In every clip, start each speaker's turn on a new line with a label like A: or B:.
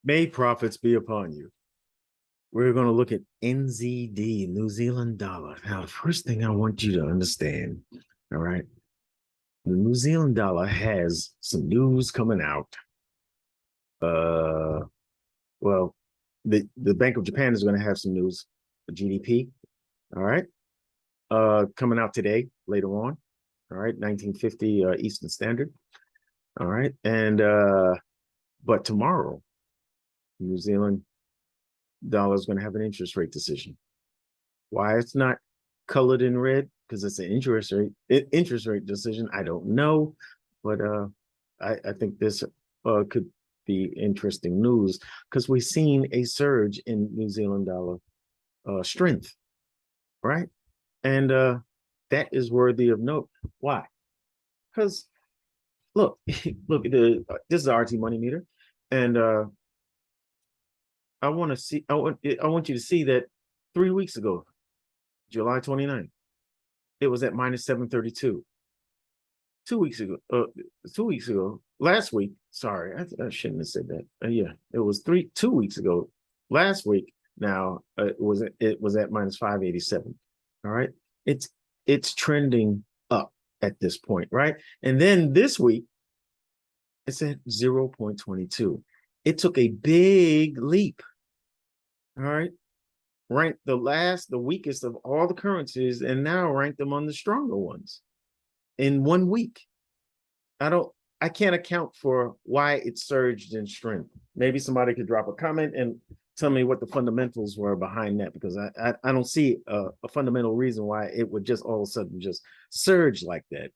A: May profits be upon you. We're going to look at NZD, New Zealand dollar. Now, the first thing I want you to understand, all right, the New Zealand dollar has some news coming out. Well, the Bank of Japan is going to have some news for GDP, all right, coming out today, later on, all right, 1950 Eastern Standard, all right, and but tomorrow, New Zealand dollar is going to have an interest rate decision. Why it's not colored in red? Because it's an interest rate decision. I don't know, but I think this could be interesting news because we've seen a surge in New Zealand dollar strength, right? And that is worthy of note. Why? Because look, look at this is the RT money meter, and I want you to see that 3 weeks ago, July 29th, it was at minus 732. 2 weeks ago, last week, sorry, I shouldn't have said that. Yeah, it was 2 weeks ago. Last week, now it was at minus 587. All right, it's trending up at this point, right? And then this week, it's at 0.22. It took a big leap. All right, ranked the weakest of all the currencies, and now ranked among the stronger ones in 1 week. I can't account for why it surged in strength. Maybe somebody could drop a comment and tell me what the fundamentals were behind that, because I don't see a fundamental reason why it would just all of a sudden just surge like that.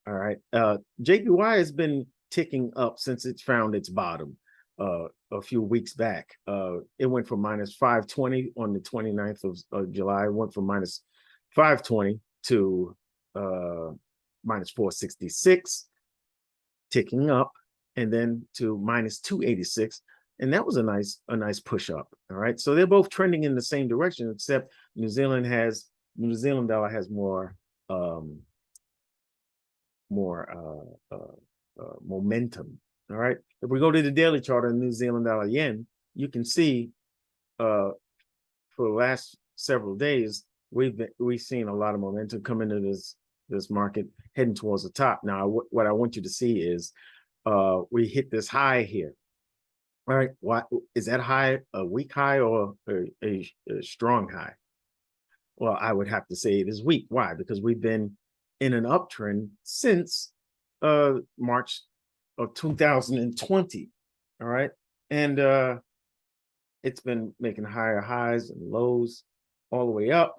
A: All right, JPY has been ticking up since it's found its bottom a few weeks back. It went from minus 520 on the 29th of July. It went from minus 520 to minus 466, ticking up, and then to minus 286. And that was a nice push up. All right. So they're both trending in the same direction, except New Zealand dollar has more momentum. All right. If we go to the daily chart on New Zealand dollar yen, you can see for the last several days, we've seen a lot of momentum come into this market heading towards the top. Now, what I want you to see is we hit this high here. All right. What is that high? A weak high or a strong high? Well, I would have to say it is weak. Why? Because we've been in an uptrend since March of 2020. All right. And it's been making higher highs and lows all the way up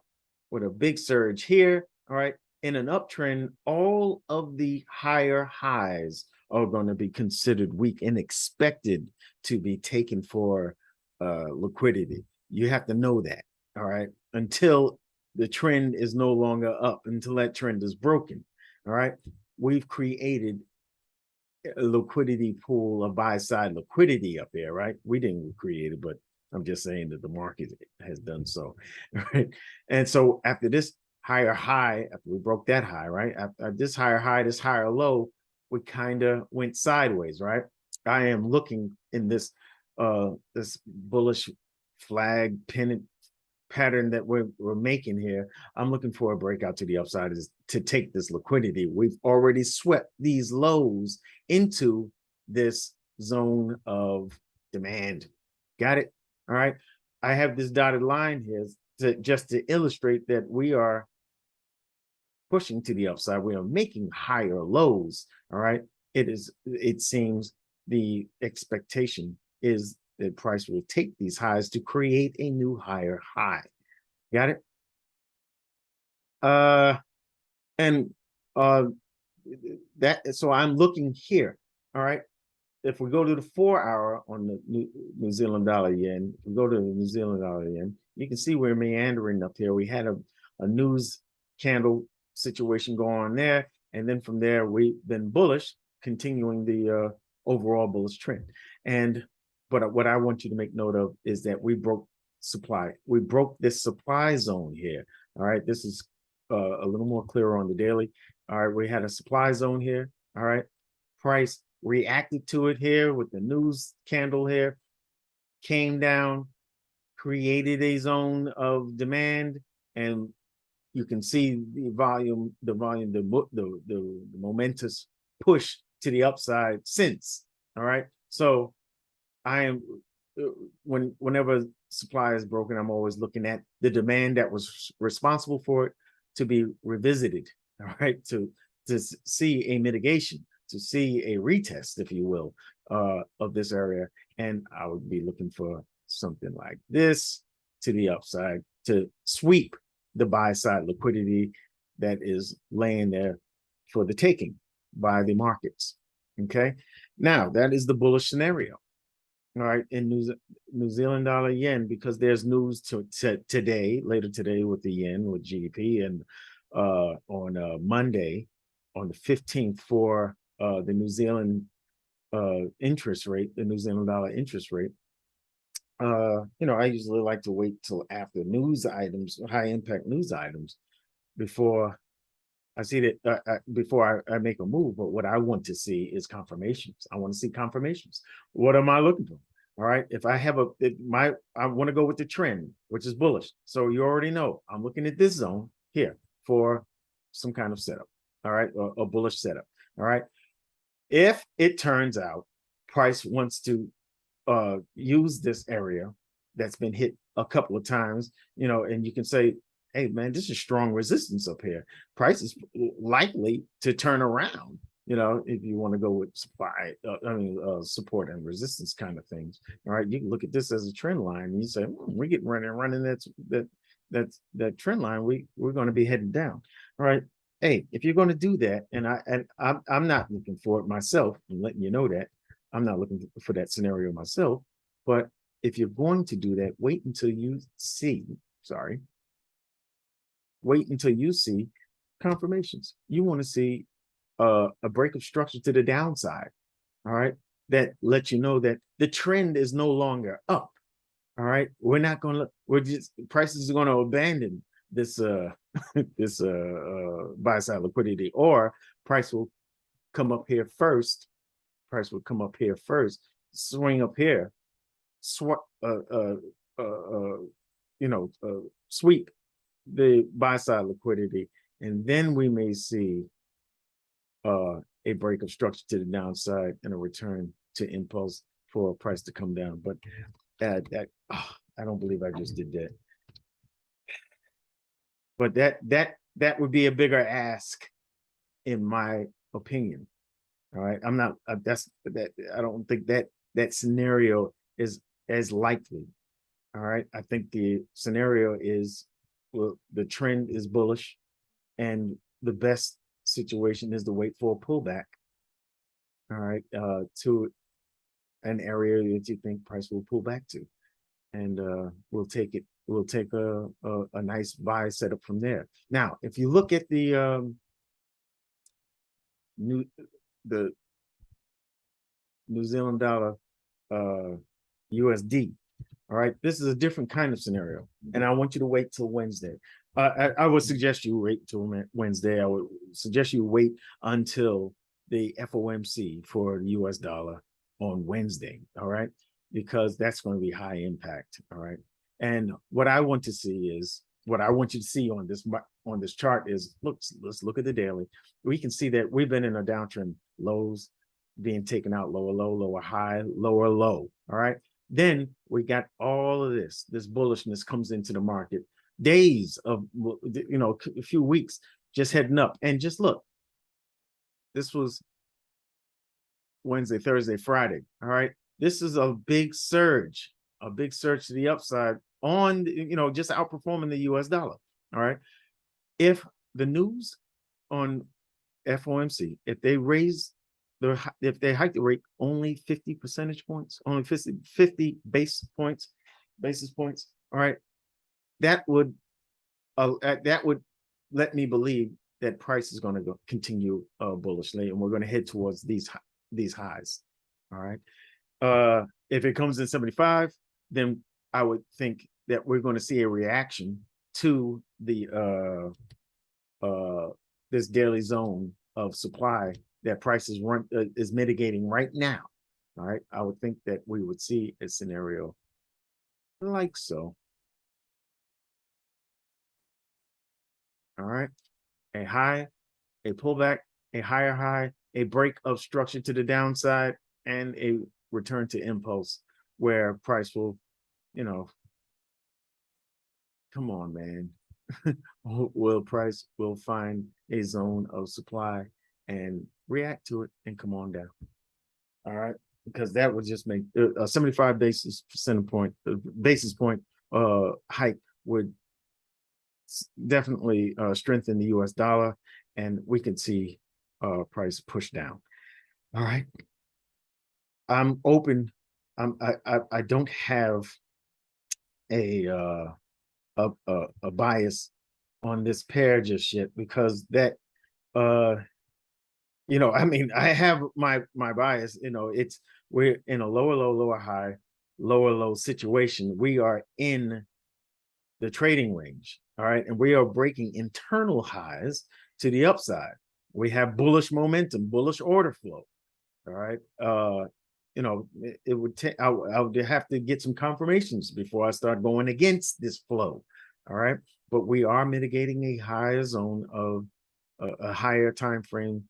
A: with a big surge here. All right. In an uptrend, all of the higher highs are going to be considered weak and expected to be taken for liquidity. You have to know that. All right. Until the trend is no longer up, until that trend is broken. All right. We've created a liquidity pool, a buy-side liquidity up there, right? We didn't create it, but I'm just saying that the market has done so, right? And so after this higher high, after we broke that high, right? After this higher high, this higher low, we kind of went sideways, right? I am looking in this this bullish flag pennant pattern that we're making here. I'm looking for a breakout to the upside is to take this liquidity. We've already swept these lows into this zone of demand. Got it? All right. I have this dotted line here just to illustrate that we are pushing to the upside. We are making higher lows. All right. It seems the expectation is that price will take these highs to create a new higher high. Got it? So I'm looking here. All right. If we go to the 4-hour on the New Zealand dollar yen, we go to the New Zealand dollar yen, you can see we're meandering up here. We had a news candle situation going on there. And then from there, we've been bullish, continuing the overall bullish trend. But what I want you to make note of is that we broke supply. We broke this supply zone here. All right. This is a little more clear on the daily. All right. We had a supply zone here. All right. Price reacted to it here with the news candle here. came down, created a zone of demand, and you can see the momentous push to the upside since. All right. So I am whenever supply is broken, I'm always looking at the demand that was responsible for it to be revisited. All right. To see a mitigation, to see a retest, if you will, of this area. And I would be looking for something like this to the upside to sweep the buy side liquidity that is laying there for the taking by the markets. Okay. Now that is the bullish scenario. All right. In New Zealand dollar yen, because there's news today, later today with the yen, with GDP, and on Monday, on the 15th, for the New Zealand interest rate, the New Zealand dollar interest rate. I usually like to wait till after news items, high impact news items, before I see that, before I make a move. But what I want to see is confirmations. I want to see confirmations. What am I looking for? All right. If I have I want to go with the trend, which is bullish. So you already know I'm looking at this zone here for some kind of setup. All right. A bullish setup. All right. If it turns out price wants to use this area that's been hit a couple of times, and you can say, hey man, this is strong resistance up here. Price is likely to turn around, if you want to go with supply, support and resistance kind of things. All right, you can look at this as a trend line and you say, we're getting running that trend line, we're going to be heading down. All right. Hey, if you're going to do that, and I'm not looking for it myself, I'm letting you know that I'm not looking for that scenario myself. But if you're going to do that, wait until you see confirmations. You want to see a break of structure to the downside. All right, that lets you know that the trend is no longer up. All right, prices are going to abandon this this buy side liquidity, or price will come up here first. Swing up here, sweep the buy side liquidity, and then we may see a break of structure to the downside and a return to impulse for a price to come down. But I don't believe I just did that. But that would be a bigger ask, in my opinion. All right, I'm not. I don't think that scenario is as likely. All right, I think the scenario is, well, the trend is bullish, and the best situation is to wait for a pullback. All right, to an area that you think price will pull back to, and we'll take it. We'll take a nice buy setup from there. Now, if you look at the New Zealand dollar USD, all right, this is a different kind of scenario, and I want you to wait till Wednesday. I would suggest you wait till Wednesday. I would suggest you wait until the FOMC for the US dollar on Wednesday, all right, because that's going to be high impact. All right, and what I want you to see on this chart is, let's look at the daily. We can see that we've been in a downtrend, lows being taken out, lower low, lower high, lower low. All right, then we got all of this bullishness comes into the market, days of, a few weeks just heading up. And just look, this was Wednesday, Thursday, Friday. All right, this is a big surge to the upside on, just outperforming the US dollar. All right, if the news on FOMC, if they hike the rate only 50 percentage points, only 50 basis points, all right, that would let me believe that price is going to continue bullishly, and we're going to head towards these highs. All right, if it comes in 75, then I would think that we're going to see a reaction to the this daily zone of supply that price is mitigating right now. All right, I would think that we would see a scenario like so. All right, a high, a pullback, a higher high, a break of structure to the downside, and a return to impulse where price will, you know, come on, man. Will price will find a zone of supply and react to it and come on down. All right, because that would just make a 75 basis point hike would definitely strengthen the US dollar, and we could see price push down. All right, I'm open. I don't have a a bias on this pair just yet, because that I mean, I have my bias. It's we're in a lower low, lower high, lower low situation. We are in the trading range, all right, and we are breaking internal highs to the upside. We have bullish momentum, bullish order flow. All right. It would take, I would have to get some confirmations before I start going against this flow. All right. But we are mitigating a higher zone of a higher time frame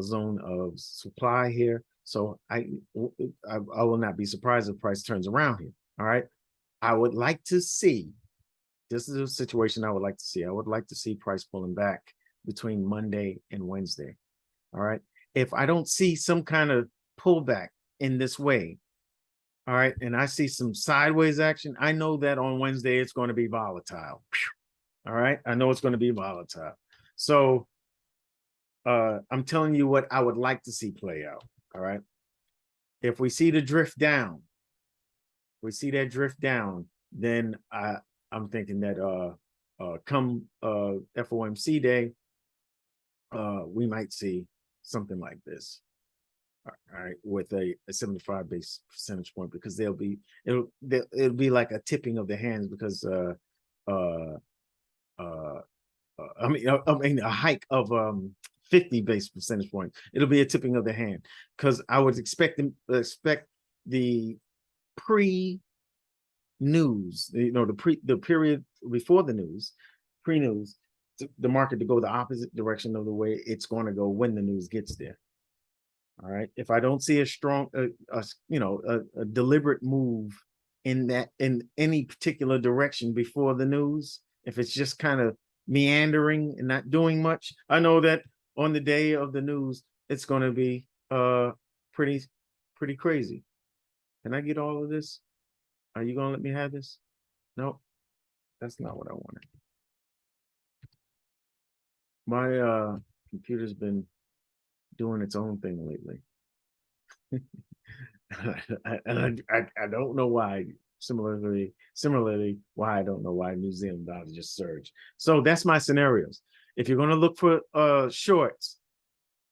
A: zone of supply here. So I will not be surprised if price turns around here. All right. I would like to see, this is a situation I would like to see. I would like to see price pulling back between Monday and Wednesday. All right. If I don't see some kind of pullback in this way, all right, and I see some sideways action, I know that on Wednesday it's going to be volatile. All right. I know it's going to be volatile. So I'm telling you what I would like to see play out. All right. If we see the drift down, then I'm thinking that come FOMC day, we might see something like this. All right, with a 75 percentage point, because it'll be like a tipping of the hands, because I mean a hike of 50 percentage point. It'll be a tipping of the hand, because I would expect the pre-news, the period before the news, pre-news, the market to go the opposite direction of the way it's going to go when the news gets there. All right. If I don't see a strong, a deliberate move in any particular direction before the news, if it's just kind of meandering and not doing much, I know that on the day of the news, it's going to be pretty crazy. Can I get all of this? Are you going to let me have this? No, that's not what I wanted. My computer's been doing its own thing lately. I don't know why. Similarly, why I don't know why New Zealand dollar just surged. So that's my scenarios. If you're going to look for shorts,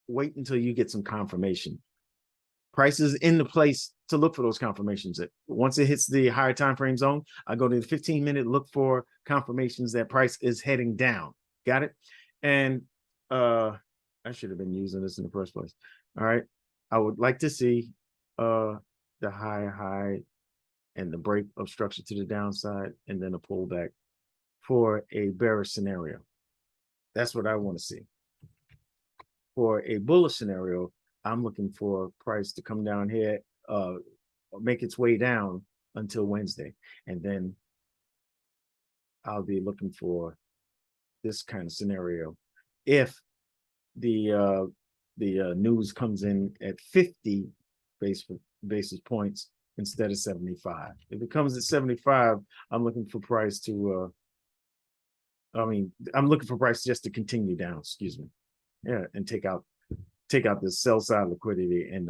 A: wait until you get some confirmation. Price is in the place to look for those confirmations. Once it hits the higher time frame zone, I go to the 15-minute, look for confirmations that price is heading down. Got it? And I should have been using this in the first place. All right. I would like to see the high and the break of structure to the downside, and then a pullback for a bearish scenario. That's what I want to see. For a bullish scenario, I'm looking for price to come down here, make its way down until Wednesday, and then I'll be looking for this kind of scenario if the news comes in at 50 basis points instead of 75. If it comes at 75, I'm looking for price to I'm looking for price just to continue down, excuse me. Yeah, and take out this sell side liquidity, and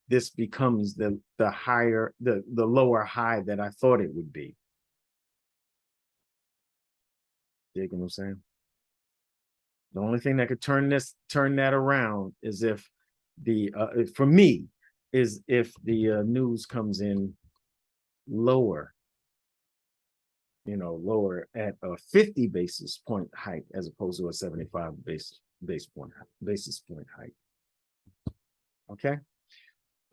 A: this becomes the lower high that I thought it would be. You know what I'm saying? The only thing that could turn that around is if for me, is if the news comes in lower, lower at a 50 basis point hike as opposed to a 75 basis point hike. Okay.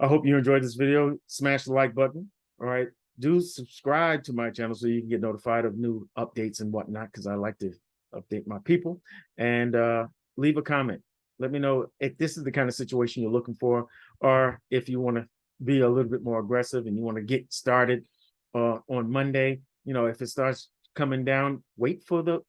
A: I hope you enjoyed this video. Smash the like button. All right. do subscribe to my channel so you can get notified of new updates and whatnot, because I like to update my people. And leave a comment. Let me know if this is the kind of situation you're looking for, or if you want to be a little bit more aggressive and you want to get started on Monday. You know, if it starts coming down, wait for that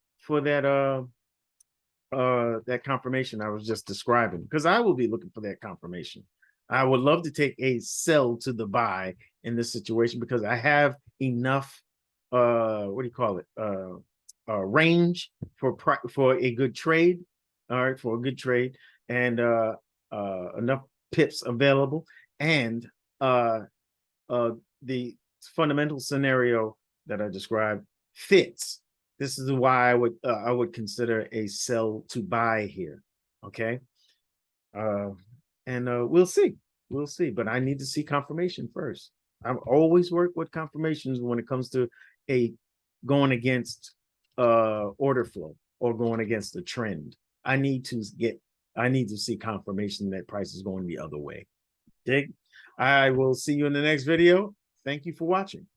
A: that confirmation I was just describing, because I will be looking for that confirmation. I would love to take a sell to the buy in this situation, because I have enough what do you call it, range for a good trade. All right, for a good trade, and enough pips available, and the fundamental scenario that I described fits. This is why I would consider a sell to buy here. Okay, and we'll see, but I need to see confirmation first. I always work with confirmations when it comes to a going against order flow or going against the trend. I need to see confirmation that price is going the other way. Dig? I will see you in the next video. Thank you for watching.